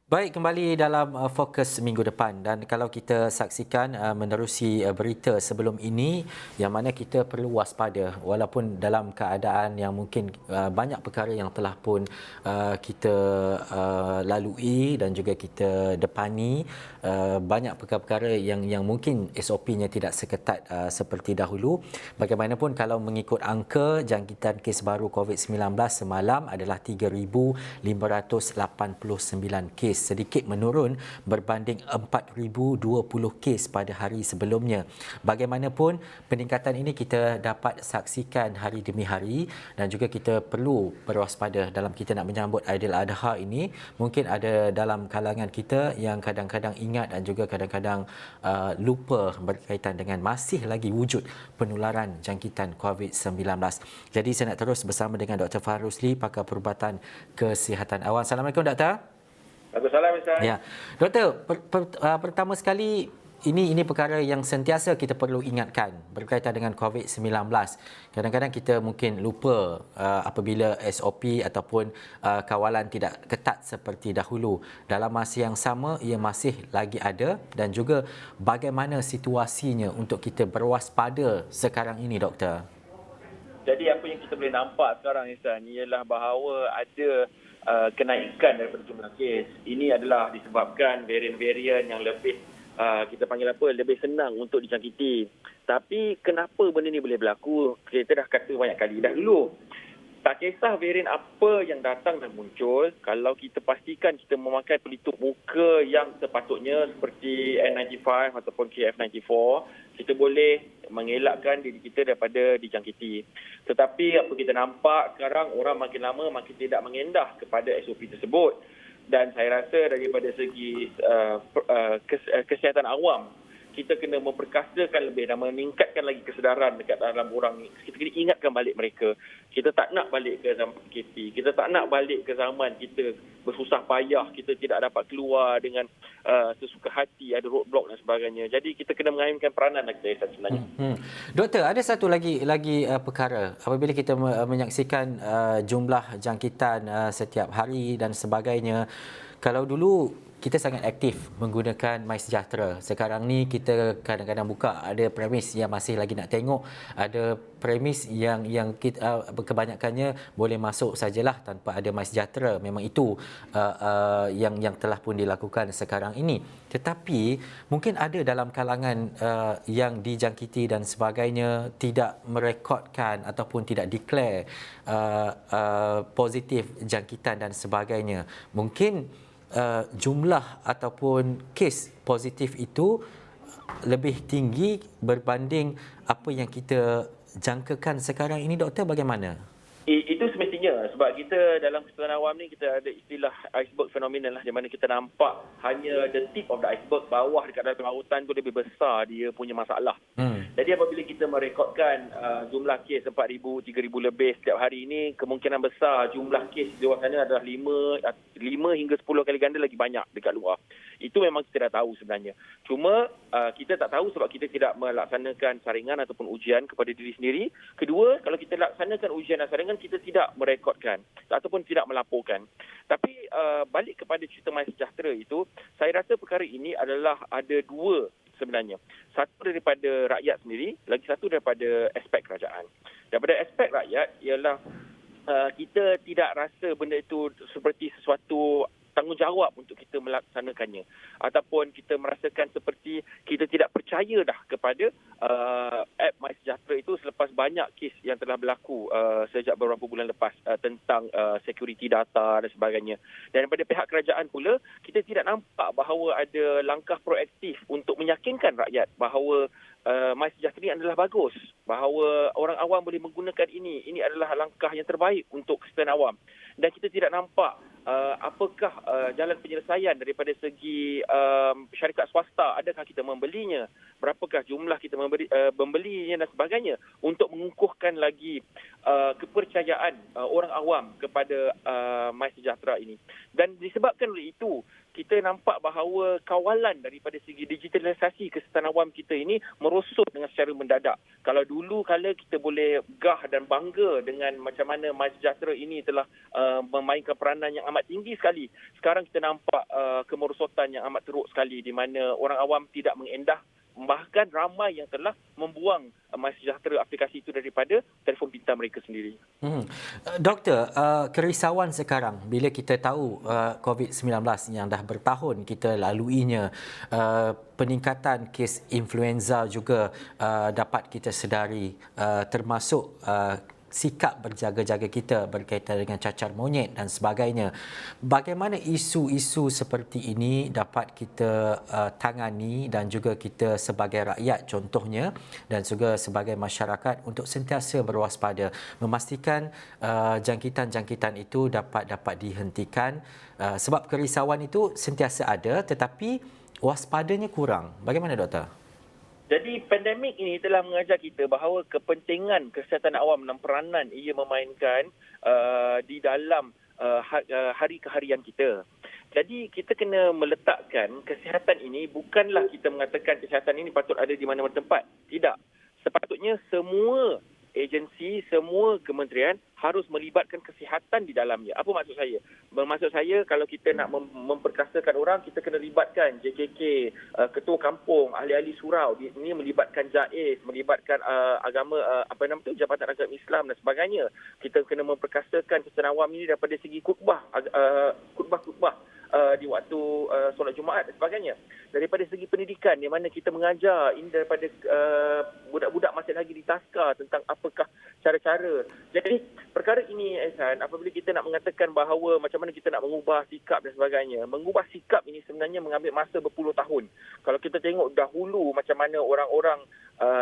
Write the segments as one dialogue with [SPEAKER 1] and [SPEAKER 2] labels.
[SPEAKER 1] Baik, kembali dalam fokus minggu depan, dan kalau kita saksikan menerusi berita sebelum ini yang mana kita perlu waspada walaupun dalam keadaan yang mungkin banyak perkara yang telah pun kita lalui dan juga kita depani, banyak perkara-perkara yang mungkin SOP-nya tidak seketat seperti dahulu. Bagaimanapun kalau mengikut angka jangkitan kes baru COVID-19 semalam adalah 3,589 kes, sedikit menurun berbanding 4,020 kes pada hari sebelumnya. Bagaimanapun peningkatan ini kita dapat saksikan hari demi hari dan juga kita perlu berwaspada dalam kita nak menyambut Aidiladha ini. Mungkin ada dalam kalangan kita yang kadang-kadang ingat dan juga kadang-kadang lupa berkaitan dengan masih lagi wujud penularan jangkitan COVID-19. Jadi saya nak terus bersama dengan Dr. Fahar Rusli, pakar perubatan kesihatan awam. Assalamualaikum, Doktor.
[SPEAKER 2] Waalaikumsalam, Ustaz.
[SPEAKER 1] Ya, Doktor, pertama sekali ini perkara yang sentiasa kita perlu ingatkan berkaitan dengan COVID-19. Kadang-kadang kita mungkin lupa apabila SOP ataupun kawalan tidak ketat seperti dahulu. Dalam masa yang sama, ia masih lagi ada, dan juga bagaimana situasinya untuk kita berwaspada sekarang ini, Doktor?
[SPEAKER 2] Jadi apa yang kita boleh nampak sekarang, Ihsan, ialah bahawa ada kenaikan daripada jumlah kes. Ini adalah disebabkan varian-varian yang lebih kita panggil lebih senang untuk dijangkiti. Tapi kenapa benda ni boleh berlaku? Kita dah kata banyak kali dah dulu. Tak kisah varian apa yang datang dan muncul, kalau kita pastikan kita memakai pelitup muka yang sepatutnya seperti N95 ataupun KF94, kita boleh mengelakkan diri kita daripada dijangkiti. Tetapi apa kita nampak sekarang, orang makin lama makin tidak mengendah kepada SOP tersebut. Dan saya rasa daripada segi kesihatan awam, kita kena memperkasakan lebih dan meningkatkan lagi kesedaran dekat dalam orang ni. Kita kena ingatkan balik mereka. Kita tak nak balik ke zaman PKP. Kita tak nak balik ke zaman kita bersusah payah, kita tidak dapat keluar dengan sesuka hati, ada roadblock dan sebagainya. Jadi kita kena mengaimkan peranan kita sebenarnya.
[SPEAKER 1] Doktor, ada satu lagi perkara. Apabila kita menyaksikan jumlah jangkitan setiap hari dan sebagainya, kalau dulu kita sangat aktif menggunakan MySejahtera. Sekarang ni kita kadang-kadang buka, ada premis yang masih lagi nak tengok, ada premis yang kita kebanyakannya boleh masuk sajalah tanpa ada MySejahtera. Memang itu yang telah pun dilakukan sekarang ini. Tetapi mungkin ada dalam kalangan yang dijangkiti dan sebagainya tidak merekodkan ataupun tidak declare positif jangkitan dan sebagainya. Mungkin jumlah ataupun kes positif itu lebih tinggi berbanding apa yang kita jangkakan sekarang ini, Doktor, bagaimana?
[SPEAKER 2] Itu semestinya, sebab kita dalam kesihatan awam ni kita ada istilah iceberg phenomenon lah, di mana kita nampak hanya the tip of the iceberg, bawah dekat dalam lautan tu lebih besar dia punya masalah. Jadi apabila kita merekodkan jumlah kes 4,000, 3,000 lebih setiap hari ini, kemungkinan besar jumlah kes di luar sana adalah 5 hingga 10 kali ganda lagi banyak dekat luar. Itu memang kita dah tahu sebenarnya. Cuma kita tak tahu sebab kita tidak melaksanakan saringan ataupun ujian kepada diri sendiri. Kedua, kalau kita laksanakan ujian dan saringan, kita tidak merekodkan ataupun tidak melaporkan. Tapi balik kepada cerita MySejahtera itu, saya rasa perkara ini adalah ada dua sebenarnya. Satu daripada rakyat sendiri, lagi satu daripada aspek kerajaan. Daripada aspek rakyat ialah kita tidak rasa benda itu seperti sesuatu tanggungjawab untuk kita melaksanakannya, ataupun kita merasakan seperti kita tidak percaya dah kepada app MySejahtera itu selepas banyak kes yang telah berlaku sejak beberapa bulan lepas tentang security data dan sebagainya. Dan daripada pihak kerajaan pula, kita tidak nampak bahawa ada langkah proaktif untuk meyakinkan rakyat bahawa MySejahtera ini adalah bagus, bahawa orang awam boleh menggunakan ini. Ini adalah langkah yang terbaik untuk kesihatan awam. Dan kita tidak nampak apakah jalan penyelesaian daripada segi syarikat swasta. Adakah kita membelinya? Berapakah jumlah kita membelinya dan sebagainya untuk mengukuhkan lagi kepercayaan orang awam kepada MySejahtera ini. Dan disebabkan oleh itu, kita nampak bahawa kawalan daripada segi digitalisasi kesihatan awam kita ini merosot dengan secara mendadak. Kalau dulu kala kita boleh gah dan bangga dengan macam mana MySejahtera ini telah memainkan peranan yang amat tinggi sekali. Sekarang kita nampak kemerosotan yang amat teruk sekali di mana orang awam tidak mengendah, bahkan ramai yang telah membuang MySejahtera aplikasi itu daripada telefon pintar mereka sendiri.
[SPEAKER 1] Doktor, kerisauan sekarang bila kita tahu COVID-19 yang dah bertahun kita laluinya, peningkatan kes influenza juga dapat kita sedari, termasuk sikap berjaga-jaga kita berkaitan dengan cacar monyet dan sebagainya. Bagaimana isu-isu seperti ini dapat kita tangani dan juga kita sebagai rakyat contohnya dan juga sebagai masyarakat untuk sentiasa berwaspada, memastikan jangkitan-jangkitan itu dapat dihentikan, sebab kerisauan itu sentiasa ada tetapi waspadanya kurang. Bagaimana doktor?
[SPEAKER 2] Jadi pandemik ini telah mengajar kita bahawa kepentingan kesihatan awam dan peranan ia memainkan di dalam hari keharian kita. Jadi kita kena meletakkan kesihatan ini, bukanlah kita mengatakan kesihatan ini patut ada di mana-mana tempat. Tidak. Sepatutnya semua agensi, semua kementerian harus melibatkan kesihatan di dalamnya. Apa maksud saya? Maksud saya kalau kita nak memperkasakan orang, kita kena libatkan JKK, ketua kampung, ahli-ahli surau. Ini melibatkan JAIS, melibatkan agama, Jabatan Agama Islam dan sebagainya. Kita kena memperkasakan kesihatan awam ini daripada segi khutbah di waktu solat Jumaat dan sebagainya. Daripada segi pendidikan, di mana kita mengajar ini daripada budak-budak masih lagi ditaskar tentang apakah cara-cara. Jadi perkara ini, Ehsan, apabila kita nak mengatakan bahawa macam mana kita nak mengubah sikap dan sebagainya, mengubah sikap ini sebenarnya mengambil masa berpuluh tahun. Kalau kita tengok dahulu macam mana orang-orang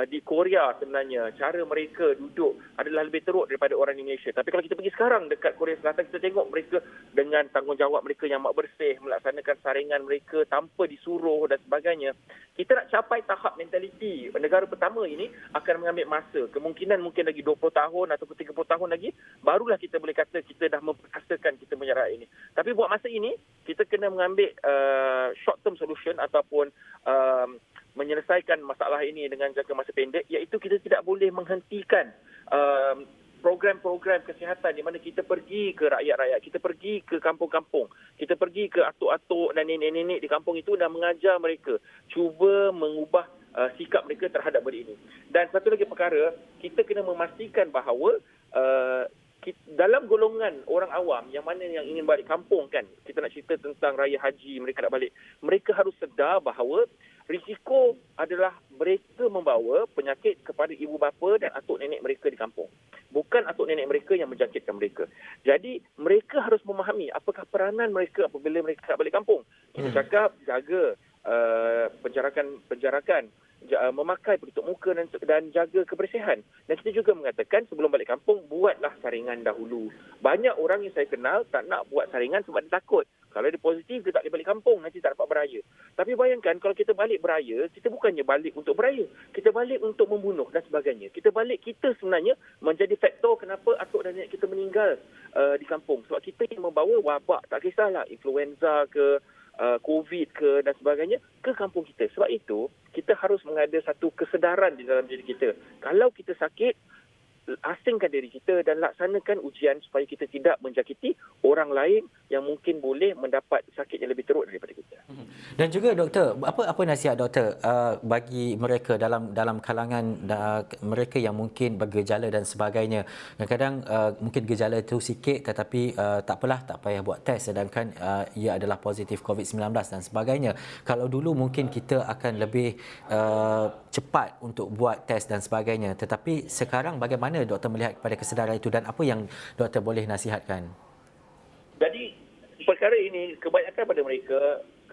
[SPEAKER 2] di Korea sebenarnya, cara mereka duduk adalah lebih teruk daripada orang di Malaysia. Tapi kalau kita pergi sekarang dekat Korea Selatan, kita tengok mereka dengan tanggungjawab mereka yang amat bersih, melaksanakan saringan mereka tanpa disuruh dan sebagainya. Kita nak capai tahap mentaliti negara pertama ini akan mengambil masa. Kemungkinan mungkin lagi 20 tahun ataupun 30 tahun lagi, barulah kita boleh kata kita dah memperkasakan kita punya rakyat ini. Tapi buat masa ini, kita kena mengambil short term solution ataupun menyelesaikan masalah ini dengan jangka masa pendek, iaitu kita tidak boleh menghentikan program-program kesihatan di mana kita pergi ke rakyat-rakyat, kita pergi ke kampung-kampung, kita pergi ke atuk-atuk dan nenek-nenek di kampung itu dan mengajar mereka, cuba mengubah sikap mereka terhadap benda ini. Dan satu lagi perkara, kita kena memastikan bahawa dalam golongan orang awam yang mana yang ingin balik kampung, kan, kita nak cerita tentang raya haji, mereka nak balik, mereka harus sedar bahawa risiko adalah mereka membawa penyakit kepada ibu bapa dan atuk nenek mereka di kampung. Bukan atuk nenek mereka yang menjangkitkan mereka. Jadi mereka harus memahami apakah peranan mereka apabila mereka nak balik kampung. Kita cakap jaga penjarakan, memakai penutup muka dan jaga kebersihan. Dan kita juga mengatakan sebelum balik kampung, buatlah saringan dahulu. Banyak orang yang saya kenal tak nak buat saringan sebab dia takut. Kalau dia positif, dia tak boleh balik kampung, nanti tak dapat beraya. Tapi bayangkan kalau kita balik beraya, kita bukannya balik untuk beraya. Kita balik untuk membunuh dan sebagainya. Kita balik, kita sebenarnya menjadi faktor kenapa atuk dan nenek kita meninggal di kampung. Sebab kita yang membawa wabak, tak kisahlah influenza ke, COVID ke dan sebagainya ke kampung kita. Sebab itu, kita harus mengada satu kesedaran di dalam diri kita. Kalau kita sakit, asingkan diri kita dan laksanakan ujian supaya kita tidak menjangkiti orang lain yang mungkin boleh mendapat sakit yang lebih teruk daripada kita.
[SPEAKER 1] Dan juga doktor, apa nasihat doktor bagi mereka dalam kalangan mereka yang mungkin bergejala dan sebagainya. Kadang-kadang mungkin gejala itu sikit tetapi tak apalah, tak payah buat test sedangkan ia adalah positif COVID-19 dan sebagainya. Kalau dulu mungkin kita akan lebih cepat untuk buat test dan sebagainya, tetapi sekarang bagaimana doktor melihat kepada kesedaran itu dan apa yang doktor boleh nasihatkan?
[SPEAKER 2] Jadi perkara ini kebanyakan pada mereka,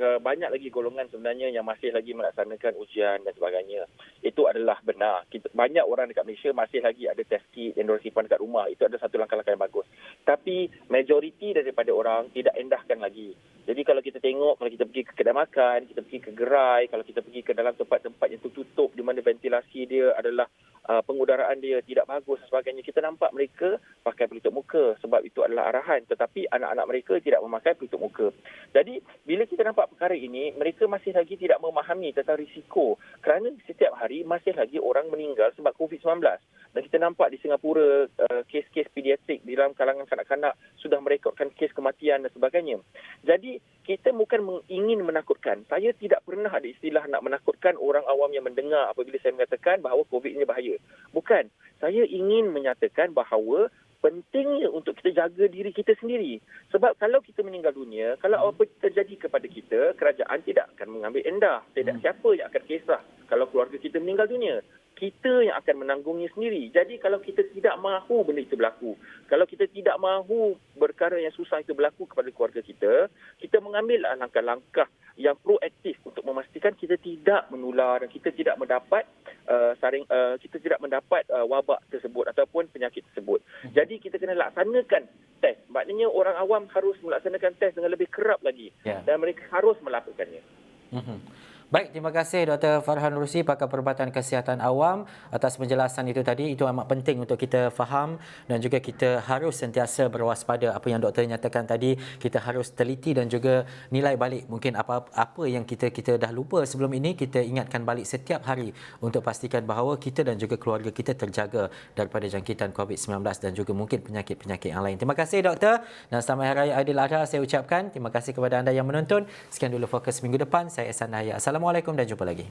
[SPEAKER 2] banyak lagi golongan sebenarnya yang masih lagi melaksanakan ujian dan sebagainya. Itu adalah benar. Banyak orang dekat Malaysia masih lagi ada test kit yang diorang simpan dekat rumah. Itu adalah satu langkah-langkah yang bagus. Tapi majoriti daripada orang tidak endahkan lagi. Jadi kalau kita tengok, kalau kita pergi ke kedai makan, kita pergi ke gerai, kalau kita pergi ke dalam tempat-tempat yang tertutup di mana ventilasi dia adalah pengudaraan dia tidak bagus dan sebagainya, kita nampak mereka pakai pelitup muka sebab itu adalah arahan, tetapi anak-anak mereka tidak memakai pelitup muka. Jadi bila kita nampak perkara ini, mereka masih lagi tidak memahami tentang risiko kerana setiap hari masih lagi orang meninggal sebab COVID-19. Dan kita nampak di Singapura kes-kes pediatrik di dalam kalangan kanak-kanak sudah merekodkan kes kematian dan sebagainya. Jadi kita bukan ingin menakutkan. Saya tidak pernah ada istilah nak menakutkan orang awam yang mendengar apabila saya mengatakan bahawa COVID ini bahaya. Bukan. Saya ingin menyatakan bahawa pentingnya untuk kita jaga diri kita sendiri. Sebab kalau kita meninggal dunia, kalau apa terjadi kepada kita, kerajaan tidak akan mengambil endah. Tidak siapa yang akan kisah kalau keluarga kita meninggal dunia. Kita yang akan menanggungnya sendiri. Jadi kalau kita tidak mahu benda itu berlaku, kalau kita tidak mahu perkara yang susah itu berlaku kepada keluarga kita, kita mengambil langkah-langkah yang proaktif untuk memastikan kita tidak menular dan kita tidak mendapat wabak tersebut ataupun penyakit tersebut. Jadi kita kena laksanakan test. Maknanya orang awam harus melaksanakan test dengan lebih kerap lagi dan mereka harus melakukannya.
[SPEAKER 1] Baik, terima kasih Dr. Farhan Rusi, Pakar Perubatan Kesihatan Awam atas penjelasan itu tadi. Itu amat penting untuk kita faham dan juga kita harus sentiasa berwaspada. Apa yang doktor nyatakan tadi, kita harus teliti dan juga nilai balik. Mungkin apa yang kita dah lupa sebelum ini, kita ingatkan balik setiap hari untuk pastikan bahawa kita dan juga keluarga kita terjaga daripada jangkitan COVID-19 dan juga mungkin penyakit-penyakit yang lain. Terima kasih doktor dan selamat Hari Raya Aidiladha saya ucapkan. Terima kasih kepada anda yang menonton. Sekian dulu Fokus minggu depan. Saya Ehsan Nahya. Assalamualaikum dan jumpa lagi.